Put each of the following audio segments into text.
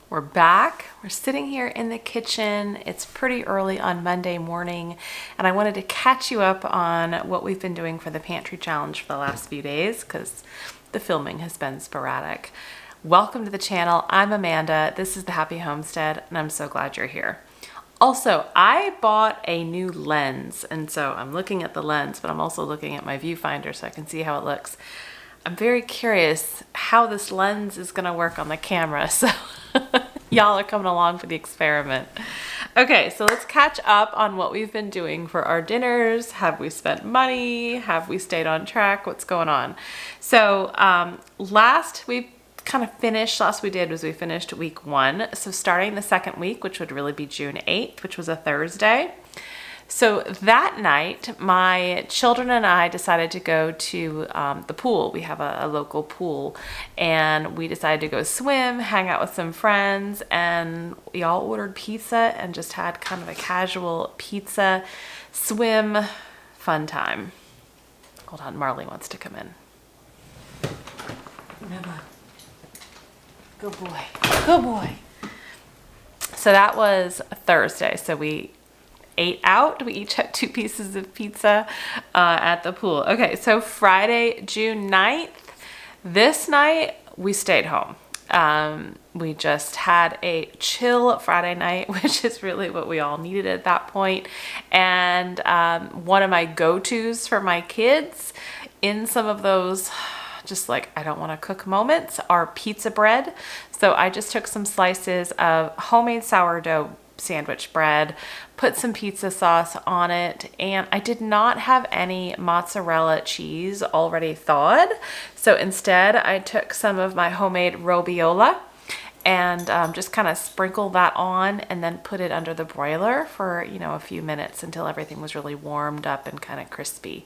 We're back. We're sitting here in the kitchen. It's pretty early on Monday morning, and I wanted to catch you up on what we've been doing for the Pantry Challenge for the last few days because the filming has been sporadic. Welcome to the channel. I'm Amanda. This is the Happy Homestead, and I'm so glad you're here. Also, I bought a new lens, and so I'm looking at the lens, but I'm also looking at my viewfinder so I can see how it looks. I'm very curious how this lens is going to work on the camera, so y'all are coming along for the experiment. Okay, so let's catch up on what we've been doing for our dinners. Have we spent money? Have we stayed on track? What's going on? So last we finished week 1. So starting the second week, which would really be June 8th, which was a Thursday. So that night, my children and I decided to go to the pool. We have a local pool, and we decided to go swim, hang out with some friends, and we all ordered pizza and just had kind of a casual pizza swim fun time. Hold on, Marley wants to come in. Emma. Good boy. Good boy. So that was a Thursday. So we ate out. We each had 2 pieces of pizza at the pool. Okay, so Friday, June 9th, this night we stayed home. We just had a chill Friday night, which is really what we all needed at that point. And one of my go-tos for my kids in some of those just like I don't want to cook moments are pizza bread. So I just took some slices of homemade sourdough sandwich bread, put some pizza sauce on it, and I did not have any mozzarella cheese already thawed. So instead I took some of my homemade roviola and just kind of sprinkled that on and then put it under the broiler for, a few minutes until everything was really warmed up and kind of crispy.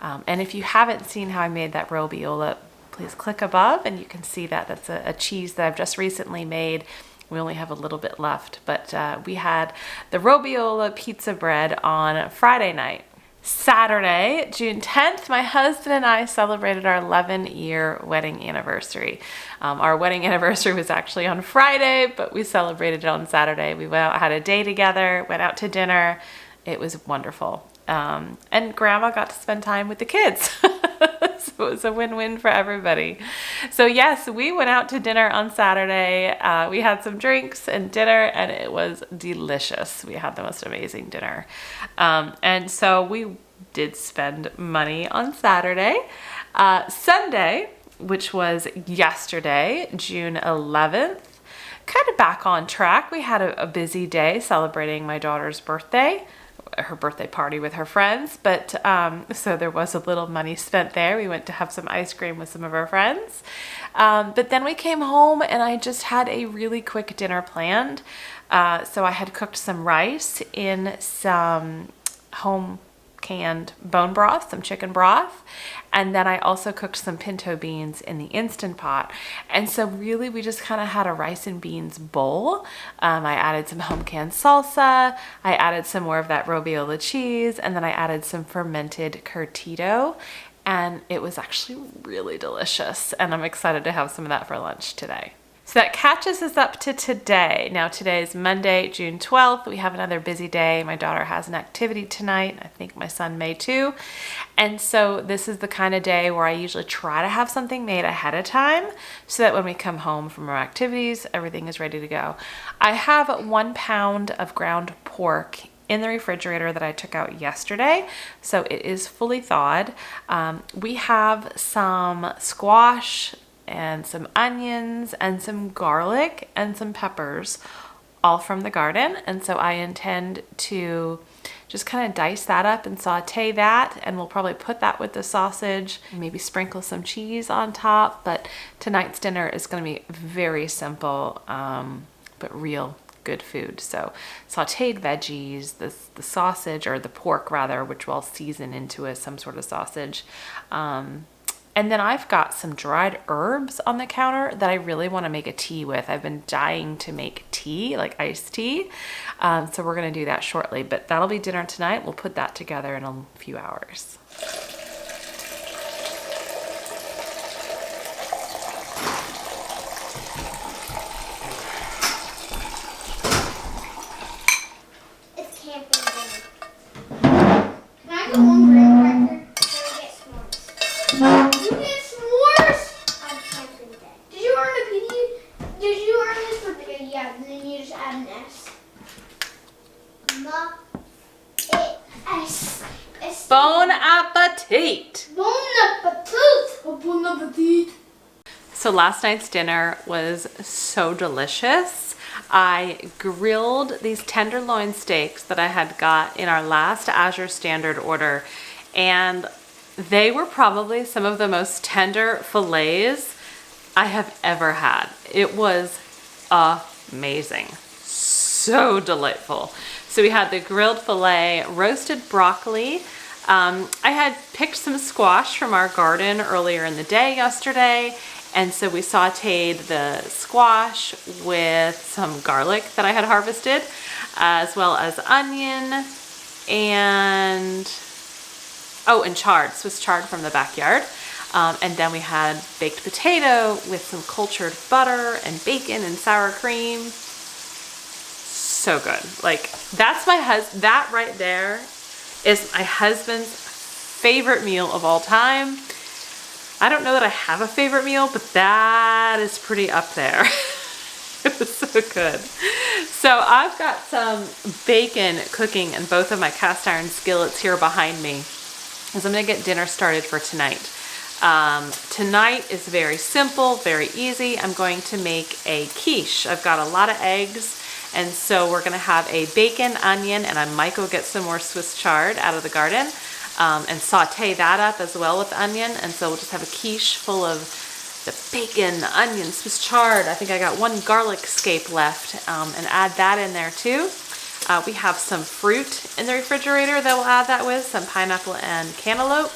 And if you haven't seen how I made that roviola, please click above and you can see that that's a cheese that I've just recently made. We only have a little bit left, but we had the roviola pizza bread on Friday night. Saturday, June 10th, my husband and I celebrated our 11-year wedding anniversary. Our wedding anniversary was actually on Friday, but we celebrated it on Saturday. We went out, had a day together, went out to dinner. It was wonderful. And Grandma got to spend time with the kids. So it was a win-win for everybody. So yes, we went out to dinner on Saturday. We had some drinks and dinner, and it was delicious. We had the most amazing dinner. And so we did spend money on Saturday. Sunday, which was yesterday, June 11th, kind of back on track. We had a busy day celebrating my daughter's birthday. Her birthday party with her friends, but so there was a little money spent there. We went to have some ice cream with some of our friends, but then we came home and I just had a really quick dinner planned. So I had cooked some rice in some home canned bone broth, some chicken broth, and then I also cooked some pinto beans in the Instant Pot. And so really we just kind of had a rice and beans bowl. I added some home canned salsa, I added some more of that roviola cheese, and then I added some fermented curtido, and it was actually really delicious, and I'm excited to have some of that for lunch today. So that catches us up to today. Now today is Monday, June 12th. We have another busy day. My daughter has an activity tonight. I think my son may too. And so this is the kind of day where I usually try to have something made ahead of time so that when we come home from our activities, everything is ready to go. I have 1 pound of ground pork in the refrigerator that I took out yesterday, so it is fully thawed. We have some squash and some onions and some garlic and some peppers, all from the garden. And so I intend to just kind of dice that up and saute that, and we'll probably put that with the sausage and maybe sprinkle some cheese on top. But tonight's dinner is going to be very simple, but real good food. So sauteed veggies, the sausage, or the pork rather, which we'll season into some sort of sausage. And then I've got some dried herbs on the counter that I really want to make a tea with. I've been dying to make tea, like iced tea. So we're going to do that shortly, but that'll be dinner tonight. We'll put that together in a few hours. appetit. Bon appetit. Bon appetit. So last night's dinner was so delicious. I grilled these tenderloin steaks that I had got in our last Azure Standard order, and they were probably some of the most tender fillets I have ever had. It was amazing. So delightful. So we had the grilled filet, roasted broccoli. I had picked some squash from our garden earlier in the day yesterday, and so we sauteed the squash with some garlic that I had harvested, as well as onion and chard, Swiss chard from the backyard. And then we had baked potato with some cultured butter and bacon and sour cream. So good. Like, that's that right there is my husband's favorite meal of all time. I don't know that I have a favorite meal, but that is pretty up there. It was so good. So I've got some bacon cooking in both of my cast iron skillets here behind me, as I'm gonna get dinner started for tonight. Tonight is very simple, very easy. I'm going to make a quiche. I've got a lot of eggs, and so we're gonna have a bacon, onion, and I might go get some more Swiss chard out of the garden and saute that up as well with onion. And so we'll just have a quiche full of the bacon, the onion, Swiss chard. I think I got one garlic scape left, and add that in there too. We have some fruit in the refrigerator that we'll add that with, some pineapple and cantaloupe.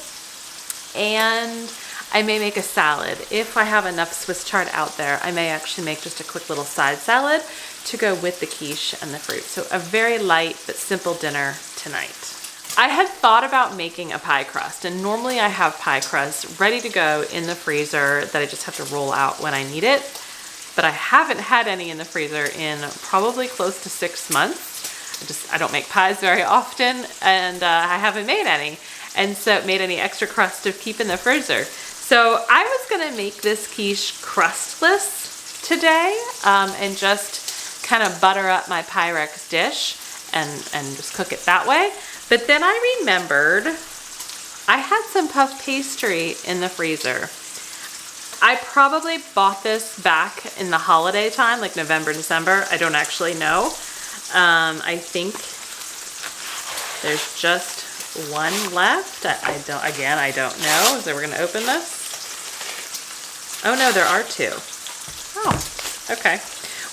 And I may make a salad. If I have enough Swiss chard out there, I may actually make just a quick little side salad to go with the quiche and the fruit. So a very light but simple dinner tonight. I had thought about making a pie crust, and normally I have pie crust ready to go in the freezer that I just have to roll out when I need it. But I haven't had any in the freezer in probably close to 6 months. I don't make pies very often, and I haven't made any. And so made any extra crust to keep in the freezer. So I was gonna make this quiche crustless today, and just kind of butter up my Pyrex dish and just cook it that way. But then I remembered I had some puff pastry in the freezer. I probably bought this back in the holiday time, like November, December. I don't actually know. I think there's just one left. I don't know. So we're gonna open this. Oh no, there are two. Oh, okay.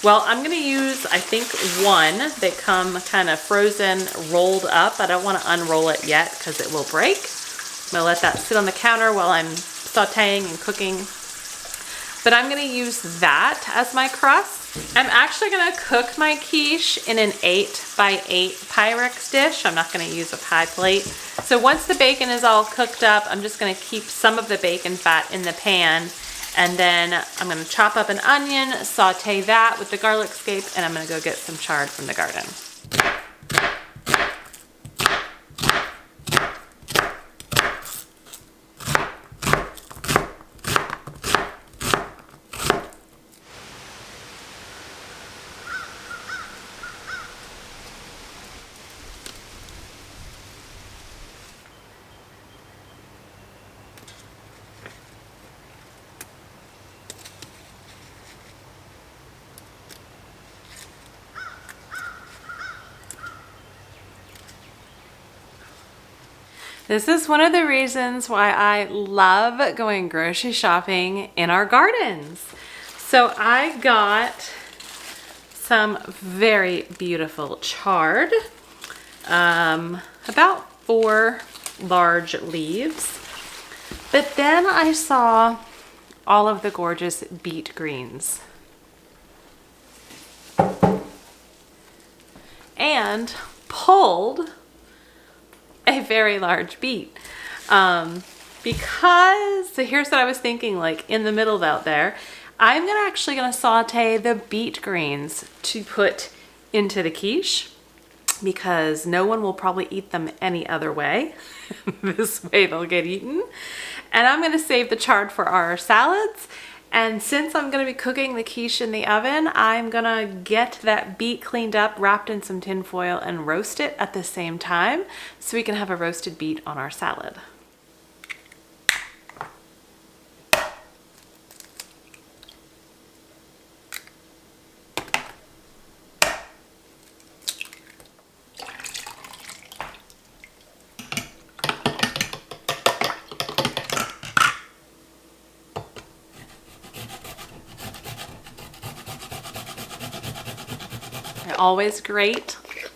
Well, I'm gonna use, I think, one. They come kind of frozen, rolled up. I don't wanna unroll it yet because it will break. I'm gonna let that sit on the counter while I'm sauteing and cooking. But I'm gonna use that as my crust. I'm actually gonna cook my quiche in an 8x8 Pyrex dish. I'm not gonna use a pie plate. So once the bacon is all cooked up, I'm just gonna keep some of the bacon fat in the pan, and then I'm gonna chop up an onion, saute that with the garlic scape, and I'm gonna go get some chard from the garden. This is one of the reasons why I love going grocery shopping in our gardens. So I got some very beautiful chard, about 4 large leaves. But then I saw all of the gorgeous beet greens. And pulled a very large beet. Because, so here's what I was thinking, like in the middle out there, I'm actually gonna saute the beet greens to put into the quiche, because no one will probably eat them any other way. This way they'll get eaten. And I'm gonna save the chard for our salads. And since I'm gonna be cooking the quiche in the oven, I'm gonna get that beet cleaned up, wrapped in some tin foil, and roast it at the same time so we can have a roasted beet on our salad. And always great,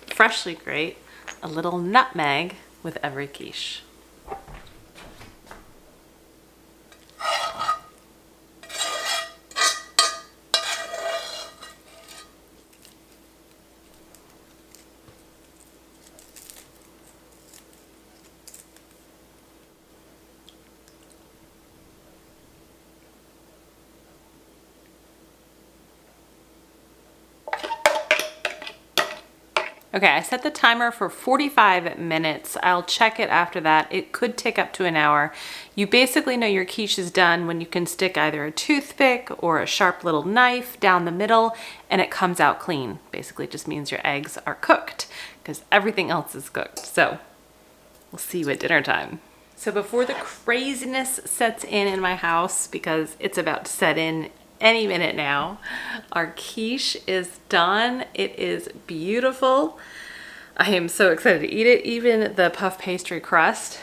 freshly grate, a little nutmeg with every quiche. Okay, I set the timer for 45 minutes. I'll check it after that. It could take up to an hour. You basically know your quiche is done when you can stick either a toothpick or a sharp little knife down the middle and it comes out clean. Basically just means your eggs are cooked because everything else is cooked. So we'll see you at dinner time. So before the craziness sets in my house, because it's about to set in any minute now, our quiche is done. It is beautiful. I am so excited to eat it. Even the puff pastry crust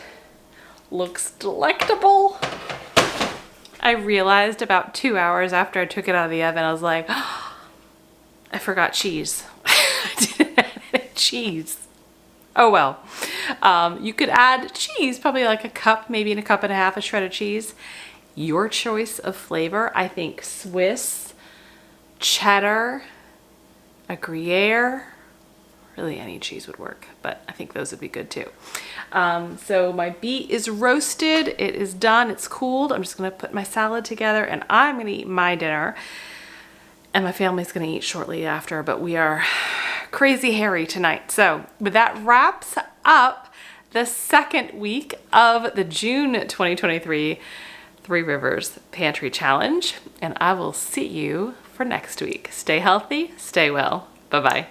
looks delectable. I realized about 2 hours after I took it out of the oven, I was like, oh, I forgot cheese. I didn't add any cheese. Oh well. You could add cheese, probably like a cup, maybe a cup and a half of shredded cheese. Your choice of flavor. I think Swiss, cheddar, a Gruyere, really any cheese would work, but I think those would be good too. So my beet is roasted, it is done, it's cooled. I'm just gonna put my salad together and I'm gonna eat my dinner and my family's gonna eat shortly after, but we are crazy hairy tonight. So with that wraps up the second week of the June 2023 Three Rivers Pantry Challenge, and I will see you for next week. Stay healthy, stay well. Bye-bye.